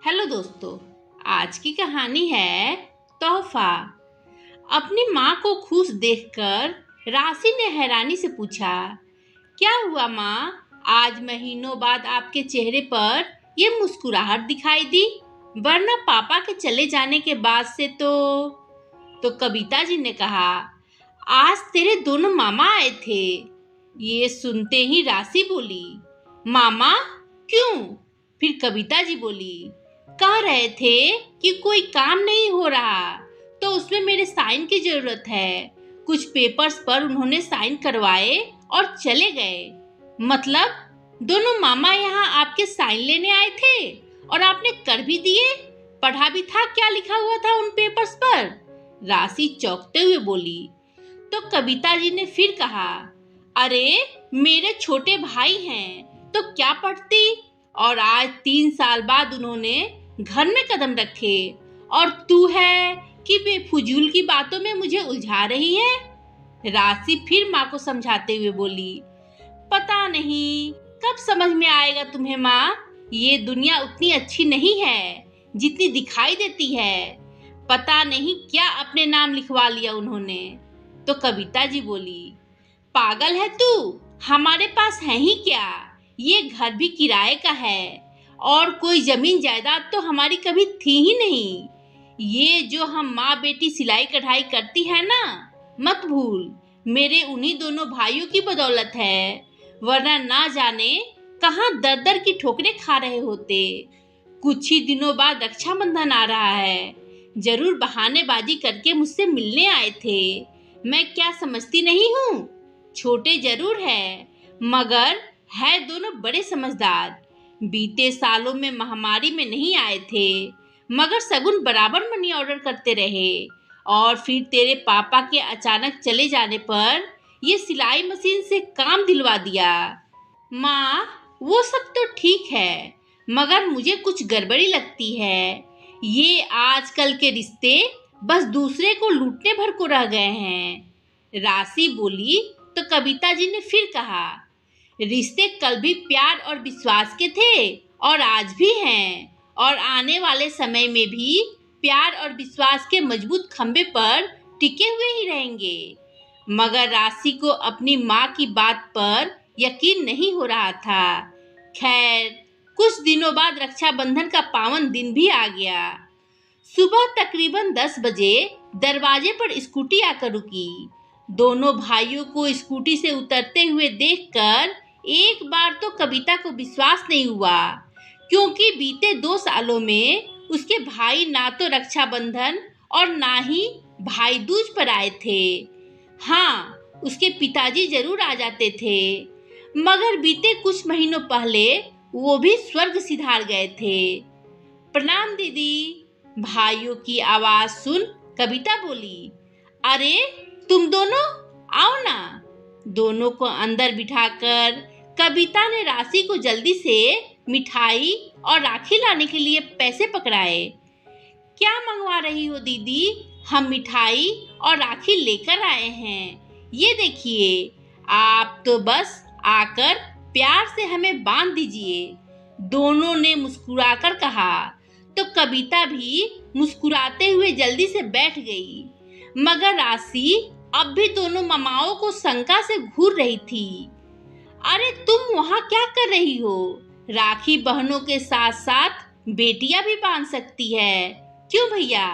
Hello दोस्तों। आज की कहानी है तोहफा। अपनी माँ को खुश देखकर राशि ने हैरानी से पूछा, क्या हुआ माँ, आज महीनों बाद आपके चेहरे पर ये मुस्कुराहट दिखाई दी, वरना पापा के चले जाने के बाद से तो कविता जी ने कहा, आज तेरे दोनों मामा आए थे। ये सुनते ही राशि बोली, मामा क्यों? फिर कविता जी बोली, कह रहे थे कि कोई काम नहीं हो रहा तो उसमें मेरे साइन की जरूरत है। कुछ पेपर्स पर उन्होंने साइन करवाए और चले गए। मतलब दोनों मामा यहाँ आपके साइन लेने आए थे और आपने कर भी दिए? पढ़ा भी था क्या लिखा हुआ था उन पेपर्स पर? राशि चौंकते हुए बोली। तो कविता जी ने फिर कहा, अरे मेरे छोटे भाई हैं तो क्या पढ़ती, और आज 3 साल बाद उन्होंने घर में कदम रखे और तू है कि बेफुजूल की बातों में मुझे उलझा रही है। राशि फिर माँ को समझाते हुए बोली, पता नहीं कब समझ में आएगा तुम्हें माँ, ये दुनिया उतनी अच्छी नहीं है जितनी दिखाई देती है। पता नहीं क्या अपने नाम लिखवा लिया उन्होंने। तो कविता जी बोली, पागल है तू, हमारे पास है ही क्या, ये घर भी किराए का है और कोई जमीन जायदाद तो हमारी कभी थी ही नहीं। ये जो हम माँ बेटी सिलाई कढ़ाई करती है ना, मत भूल मेरे उन्हीं दोनों भाइयों की बदौलत है, वरना ना जाने कहाँ दर दर की ठोकरें खा रहे होते। कुछ ही दिनों बाद रक्षाबंधन आ रहा है, जरूर बहानेबाजी करके मुझसे मिलने आए थे। मैं क्या समझती नहीं हूँ, छोटे जरूर है मगर है दोनों बड़े समझदार। बीते सालों में महामारी में नहीं आए थे मगर सगुन बराबर मनी ऑर्डर करते रहे, और फिर तेरे पापा के अचानक चले जाने पर ये सिलाई मशीन से काम दिलवा दिया। माँ वो सब तो ठीक है मगर मुझे कुछ गड़बड़ी लगती है। ये आजकल के रिश्ते बस दूसरे को लूटने भर को रह गए हैं। राशि बोली तो कविता जी ने फिर कहा, रिश्ते कल भी प्यार और विश्वास के थे और आज भी हैं, और आने वाले समय में भी प्यार और विश्वास के मजबूत खंभे पर टिके हुए ही रहेंगे। मगर राशि को अपनी माँ की बात पर यकीन नहीं हो रहा था। खैर कुछ दिनों बाद रक्षाबंधन का पावन दिन भी आ गया। सुबह तकरीबन 10 बजे दरवाजे पर स्कूटी आकर रुकी। दोनों भाइयों को स्कूटी से उतरते हुए देखकर एक बार तो कविता को विश्वास नहीं हुआ, क्योंकि बीते 2 सालों में उसके भाई ना तो रक्षाबंधन और ना ही भाई दूज पर आए थे। हाँ, उसके पिताजी जरूर आ जाते थे मगर बीते कुछ महीनों पहले वो भी स्वर्ग सिधार गए थे। प्रणाम दीदी। भाइयों की आवाज सुन कविता बोली, अरे तुम दोनों आओ ना। दोनों को अंदर बिठाकर कविता ने राशि को जल्दी से मिठाई और राखी लाने के लिए पैसे पकड़ाए। क्या मंगवा रही हो दीदी? हम मिठाई और राखी लेकर आए हैं, ये देखिए। आप तो बस आकर प्यार से हमें बांध दीजिए, दोनों ने मुस्कुराकर कहा। तो कविता भी मुस्कुराते हुए जल्दी से बैठ गई, मगर राशि अब भी दोनों मामाओं को शंका से घूर रही थी। अरे तुम वहाँ क्या कर रही हो? राखी बहनों के साथ साथ बेटियां भी बांध सकती है, क्यों भैया?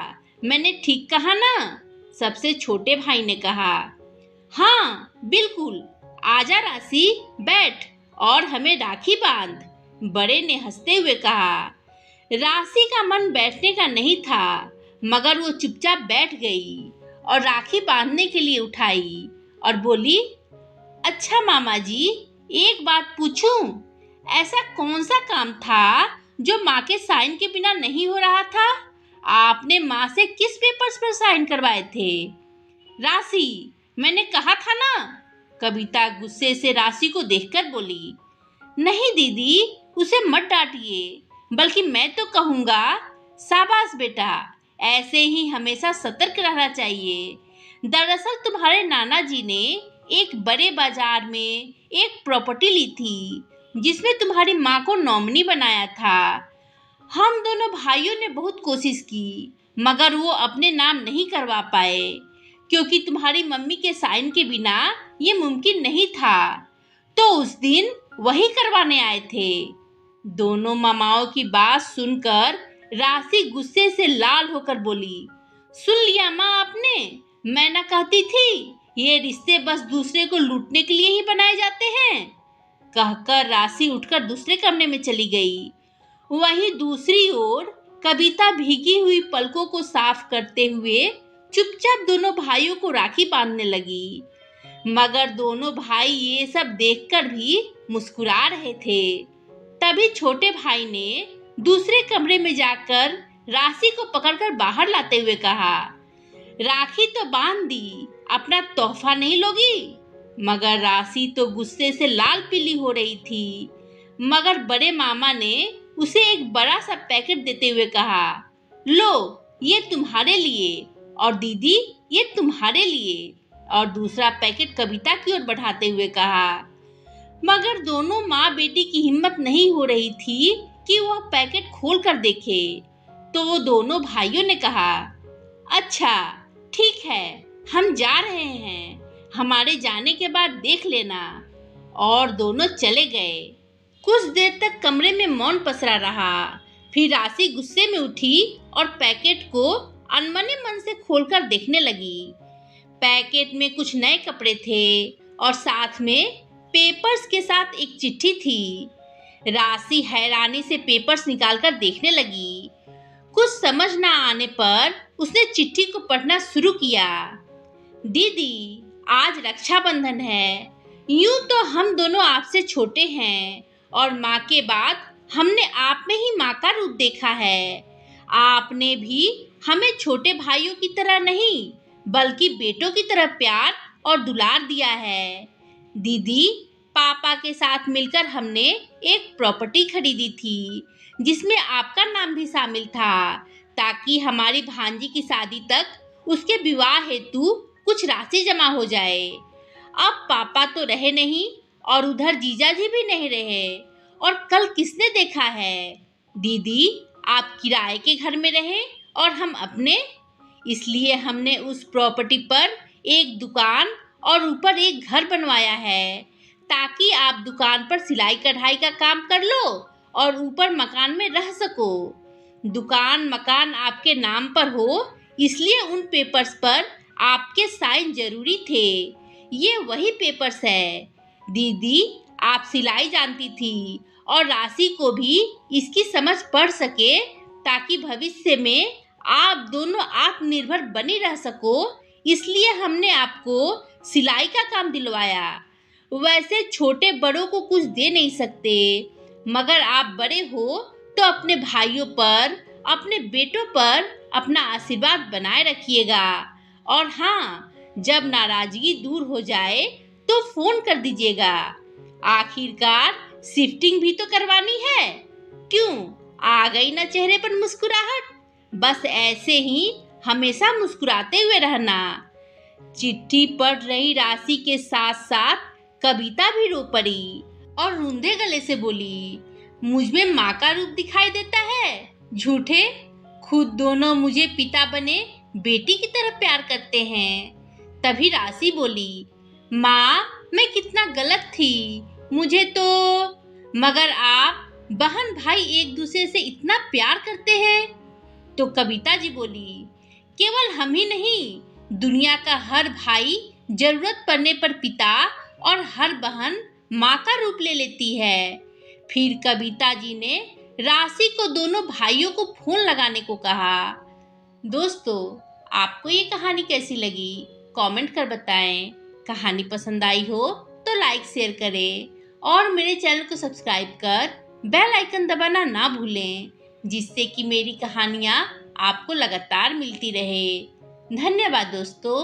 मैंने ठीक कहा ना? सबसे छोटे भाई ने कहा। हाँ बिल्कुल, आजा राशि, बैठ और हमें राखी बांध, बड़े ने हंसते हुए कहा। राशि का मन बैठने का नहीं था मगर वो चुपचाप बैठ गई और राखी बांधने के लिए उठाई और बोली, अच्छा मामा जी, एक बात पूछूं? ऐसा कौन सा काम था जो माँ के साइन के बिना नहीं हो रहा था? आपने माँ से किस पेपर्स पर साइन करवाए थे? राशि, मैंने कहा था ना। कविता गुस्से से राशि को देखकर बोली, नहीं दीदी, उसे मत डांटिए, बल्कि मैं तो कहूँगा, शाबाश बेटा, ऐसे ही हमेशा सतर्क रहना चाहिए। दरअसल तुम्हारे नाना जी ने एक बड़े बाजार में एक प्रॉपर्टी ली थी जिसमें तुम्हारी माँ को नॉमिनी बनाया था। हम दोनों भाइयों ने बहुत कोशिश की, मगर वो अपने नाम नहीं करवा पाए, क्योंकि तुम्हारी मम्मी के साइन के बिना ये मुमकिन नहीं था। तो उस दिन वही करवाने आए थे। दोनों मामाओं की बात सुनकर राशि गुस्से से लाल होकर बोली, सुन लिया माँ आपने? मैं ना कहती थी ये रिश्ते बस दूसरे को लूटने के लिए ही बनाए जाते हैं। कहकर राशि उठकर दूसरे कमरे में चली गई। वहीं दूसरी ओर कविता भीगी हुई पलकों को साफ करते हुए चुपचाप दोनों भाइयों को राखी बांधने लगी। मगर दोनों भाई ये सब देखकर भी मुस्कुरा रहे थे। तभी छोटे भाई ने दूसरे कमरे में जाकर राशि को पकड़कर बाहर लाते हुए कहा, राखी तो बांध दी, अपना तोहफा नहीं लोगी? मगर राशि तो गुस्से से लाल पीली हो रही थी। मगर बड़े मामा ने उसे एक बड़ा सा पैकेट देते हुए कहा, लो ये तुम्हारे लिए, और दीदी ये तुम्हारे लिए, और दूसरा पैकेट कविता की ओर बढ़ाते हुए कहा। मगर दोनों माँ बेटी की हिम्मत नहीं हो रही थी कि वह पैकेट खोल कर देखे। तो दोनों भाइयों ने कहा, अच्छा ठीक है, हम जा रहे हैं, हमारे जाने के बाद देख लेना। और दोनों चले गए। कुछ देर तक कमरे में मौन पसरा रहा। फिर राशि गुस्से में उठी और पैकेट को अनमने मन से खोलकर देखने लगी। पैकेट में कुछ नए कपड़े थे और साथ में पेपर्स के साथ एक चिट्ठी थी। राशि हैरानी से पेपर्स निकालकर देखने लगी। कुछ समझ ना आने पर उसने चिट्ठी को पढ़ना शुरू किया। दीदी, आज रक्षाबंधन है। यूं तो हम दोनों आपसे छोटे हैं और माँ के बाद हमने आप में ही माँ का रूप देखा है। आपने भी हमें छोटे भाइयों की तरह नहीं, बल्कि बेटों की तरह प्यार और दुलार दिया है। दीदी, पापा के साथ मिलकर हमने एक प्रॉपर्टी खरीदी थी जिसमें आपका नाम भी शामिल था, ताकि हमारी भांजी की शादी तक उसके विवाह हेतु कुछ राशि जमा हो जाए। अब पापा तो रहे नहीं और उधर जीजा जी भी नहीं रहे, और कल किसने देखा है दीदी, आप किराए के घर में रहे और हम अपने। इसलिए हमने उस प्रॉपर्टी पर एक दुकान और ऊपर एक घर बनवाया है, ताकि आप दुकान पर सिलाई कढ़ाई का काम कर लो और ऊपर मकान में रह सको। दुकान मकान आपके नाम पर हो, इसलिए उन पेपर्स पर आपके साइन जरूरी थे। ये वही पेपर्स है। दीदी, आप सिलाई जानती थी और राशि को भी इसकी समझ पड़ सके, ताकि भविष्य में आप दोनों आत्मनिर्भर बनी रह सको, इसलिए हमने आपको सिलाई का काम दिलवाया। वैसे छोटे बड़ों को कुछ दे नहीं सकते, मगर आप बड़े हो तो अपने भाइयों पर, अपने बेटों पर अपना आशीर्वाद बनाए रखिएगा। और हाँ, जब नाराजगी दूर हो जाए तो फोन कर दीजिएगा। आखिरकार शिफ्टिंग भी तो करवानी है। क्यों, आ गई ना चेहरे पर मुस्कुराहट? बस ऐसे ही हमेशा मुस्कुराते हुए रहना। चिट्ठी पढ़ रही राशि के साथ साथ कविता भी रो पड़ी और रूंधे गले से बोली, मुझमें माँ का रूप दिखाई देता है? झूठे, खुद दोनों मुझे पिता बने बेटी की तरह प्यार करते हैं। तभी राशि बोली, माँ मैं कितना गलत थी, मुझे तो। मगर आप बहन भाई एक दूसरे से इतना प्यार करते हैं। तो कविता जी बोली, केवल हम ही नहीं, दुनिया का हर भाई जरूरत पड़ने पर पिता और हर बहन माँ का रूप ले लेती है। फिर कविता जी ने राशि को दोनों भाइयों को फोन लगाने को कहा। दोस्तों, आपको ये कहानी कैसी लगी? कमेंट कर बताएं। कहानी पसंद आई हो तो लाइक शेयर करें और मेरे चैनल को सब्सक्राइब कर बेल आइकन दबाना ना भूलें, जिससे कि मेरी कहानियाँ आपको लगातार मिलती रहे। धन्यवाद दोस्तों।